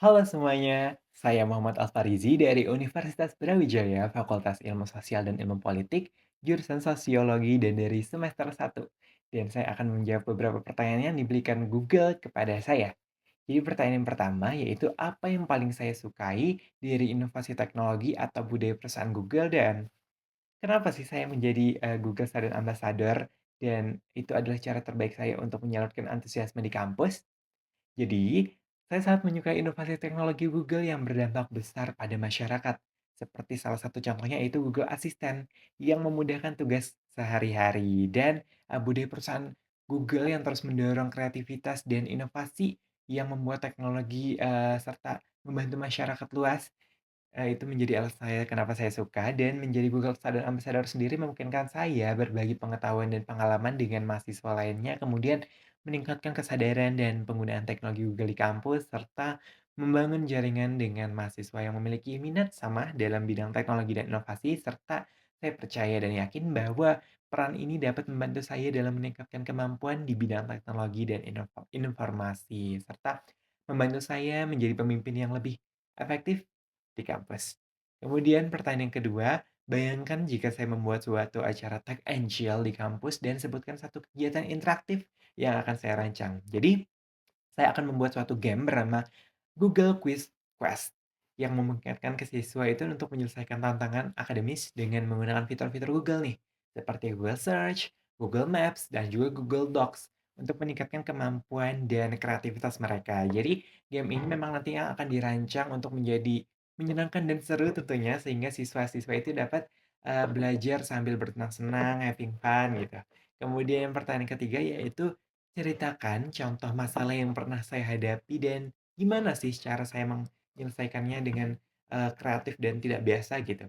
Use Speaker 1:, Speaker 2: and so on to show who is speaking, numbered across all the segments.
Speaker 1: Halo semuanya, saya Muhammad Alfarizi dari Universitas Brawijaya, Fakultas Ilmu Sosial dan Ilmu Politik, jurusan Sosiologi dan dari semester 1. Dan saya akan menjawab beberapa pertanyaan yang diberikan Google kepada saya. Jadi pertanyaan yang pertama yaitu apa yang paling saya sukai dari inovasi teknologi atau budaya perusahaan Google dan kenapa sih saya menjadi Google Student Ambassador dan itu adalah cara terbaik saya untuk menyalurkan antusiasme di kampus? Jadi, saya sangat menyukai inovasi teknologi Google yang berdampak besar pada masyarakat. Seperti salah satu contohnya yaitu Google Assistant yang memudahkan tugas sehari-hari dan budaya perusahaan Google yang terus mendorong kreativitas dan inovasi yang membuat teknologi serta membantu masyarakat luas. Itu menjadi alasan saya kenapa saya suka dan menjadi Google Student Ambassador sendiri memungkinkan saya berbagi pengetahuan dan pengalaman dengan mahasiswa lainnya, kemudian meningkatkan kesadaran dan penggunaan teknologi Google di kampus, serta membangun jaringan dengan mahasiswa yang memiliki minat sama dalam bidang teknologi dan inovasi, serta saya percaya dan yakin bahwa peran ini dapat membantu saya dalam meningkatkan kemampuan di bidang teknologi dan informasi, serta membantu saya menjadi pemimpin yang lebih efektif di kampus. Kemudian pertanyaan yang kedua, bayangkan jika saya membuat suatu acara Tech Angel di kampus dan sebutkan satu kegiatan interaktif yang akan saya rancang. Jadi, saya akan membuat suatu game bernama Google Quiz Quest yang memungkinkan ke siswa itu untuk menyelesaikan tantangan akademis dengan menggunakan fitur-fitur Google nih, seperti Google Search, Google Maps, dan juga Google Docs untuk meningkatkan kemampuan dan kreativitas mereka. Jadi, game ini memang nantinya akan dirancang untuk menjadi menyenangkan dan seru tentunya sehingga siswa-siswa itu dapat belajar sambil bersenang-senang, having fun gitu. Kemudian yang pertanyaan ketiga yaitu ceritakan contoh masalah yang pernah saya hadapi dan gimana sih cara saya menyelesaikannya dengan, kreatif dan tidak biasa gitu.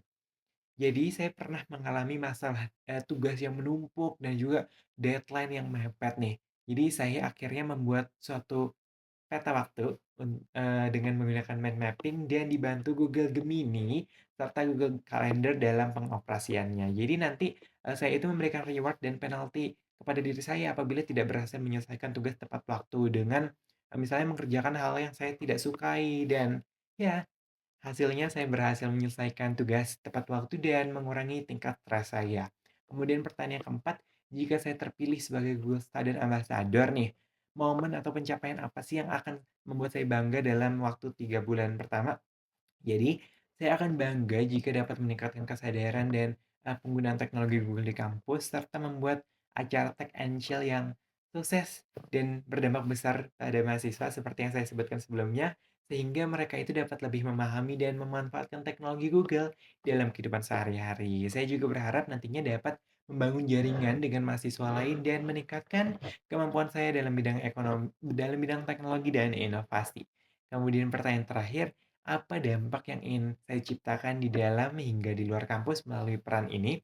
Speaker 1: Jadi saya pernah mengalami masalah, tugas yang menumpuk dan juga deadline yang mepet nih. Jadi saya akhirnya membuat suatu peta waktu dengan menggunakan mind mapping dan dibantu Google Gemini serta Google Calendar dalam pengoperasiannya. Jadi nanti, saya itu memberikan reward dan penalti kepada diri saya apabila tidak berhasil menyelesaikan tugas tepat waktu dengan, misalnya mengerjakan hal yang saya tidak sukai dan ya hasilnya saya berhasil menyelesaikan tugas tepat waktu dan mengurangi tingkat stres saya. Kemudian pertanyaan keempat, jika saya terpilih sebagai Google Student Ambassador nih, momen atau pencapaian apa sih yang akan membuat saya bangga dalam waktu 3 bulan pertama? Jadi, saya akan bangga jika dapat meningkatkan kesadaran dan penggunaan teknologi Google di kampus, serta membuat acara Tech and Chill yang sukses dan berdampak besar pada mahasiswa seperti yang saya sebutkan sebelumnya, sehingga mereka itu dapat lebih memahami dan memanfaatkan teknologi Google dalam kehidupan sehari-hari. Saya juga berharap nantinya dapat membangun jaringan dengan mahasiswa lain dan meningkatkan kemampuan saya dalam bidang ekonomi, dalam bidang teknologi dan inovasi. Kemudian pertanyaan terakhir, apa dampak yang ingin saya ciptakan di dalam hingga di luar kampus melalui peran ini?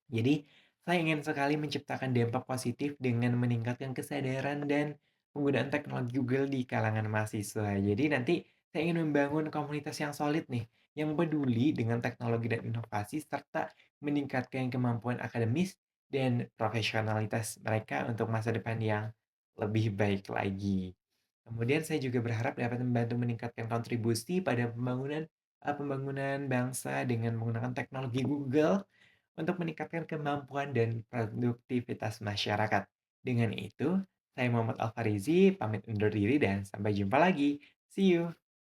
Speaker 1: Jadi, saya ingin sekali menciptakan dampak positif dengan meningkatkan kesadaran dan penggunaan teknologi Google di kalangan mahasiswa. Jadi nanti saya ingin membangun komunitas yang solid nih, yang peduli dengan teknologi dan inovasi serta meningkatkan kemampuan akademis dan profesionalitas mereka untuk masa depan yang lebih baik lagi. Kemudian saya juga berharap dapat membantu meningkatkan kontribusi pada pembangunan bangsa dengan menggunakan teknologi Google untuk meningkatkan kemampuan dan produktivitas masyarakat. Dengan itu, saya Muhammad Alfarizi pamit undur diri dan sampai jumpa lagi. See you.